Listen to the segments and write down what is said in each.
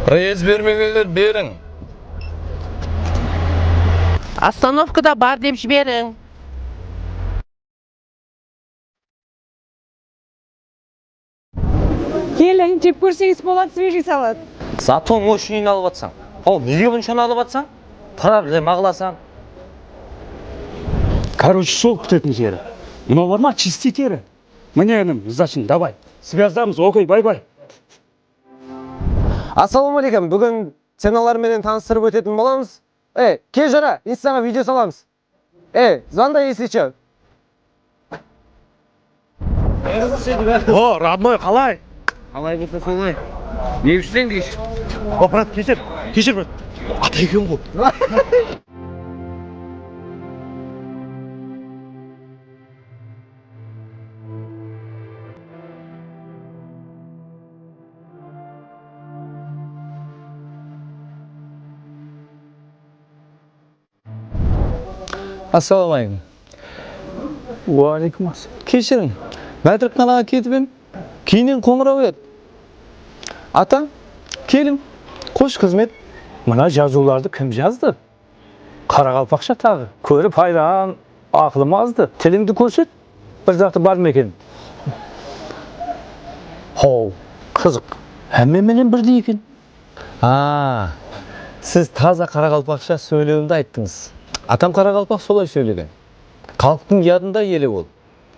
Рейс бермегендер берің. Остановкада бар деп жіберің. Келің, жеп көрсеңіз болады, свежий салат. Затон машинаны алып атсаң. Ал неге бұншаны алып атсаң? Проблема қыласаң. Короче, сол күтетін жері. Мынау бар ма, чистый тері. Міне інім, зачем, давай. Связдамыз, окей, бай-бай. Ассалаумалейкум, бүгін сеналарменен таныстырып өтетін боламыз. Кел жара, инстаға видео саламыз. Звондай есече. О, родной, қалай? Қалай болса солай. Не үшсен дейші? О, брат, кешір, брат. Ата екен ғой. Ассалаумалейкум. Уалейкум ассалам. Кешірің, мәтірік қалаға кетіп ем, кейінен қоңырау еді. Ата, келім, қош қызмет. Мына жазуларды кім жазды? Қарақалпақша тағы. Көріп хайран, ақылым азды. Тіліңді көрсет, бір заты бар ма екен? Хоу, қызық. Әмменен бірдей екен. Сіз таза қарақалпақша сөйлеуімді айттыңыз. Атам қарақалпақ солай сөйлеген. Халықтың ядында елі ол,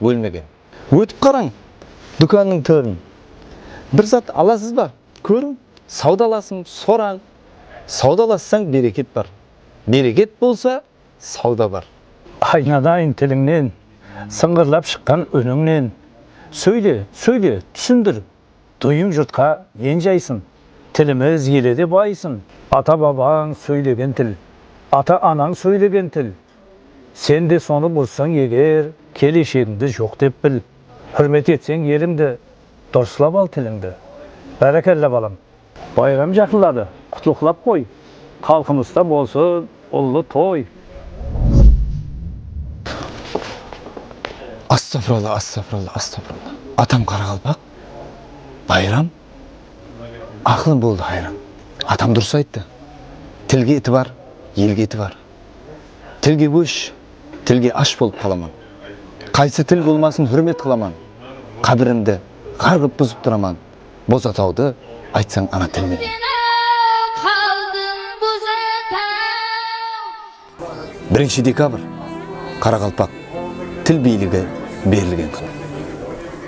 өлмеген. Өтіп қараң, дүканның төрін. Бір зат аласыз ба? Көрің, саудаласың, сораң. Саудалассаң берекет бар. Берекет болса, сауда бар. Айнадайын тіліңнен, сыңғырлап шыққан өніңнен. Сөйле, түсіндір. Дойың жұртқа ен жайсын. Тіліміз еледе байсын. Ата бабаң сөйлеген тіл. Ата анаң сөйлеген тіл. Сен де соны бұзсаң егер, келешегіңді жоқ деп біл. Hürmet етсең еліңді, дұрыслап ал тіліңді. Бәрекелді балам. Байрам жақынлады, құтлықлап қой. Халқымызда болсын ұлы той. Астафыралла. Атам қарақалпақ, байрам, ақылым болды хайран. Атам дұрыс айтты. Тілге еті бар, елге еті бар. Тілге өш, тілге аш болып қаламан. Қайсы тіл болмасын hürmet қыламан. Қабірімді қарғып бұзып тұраман. Боз атауды айтсаң ана тілмен. 1 декабрь Қарақалпақ тіл билігі берілген күн.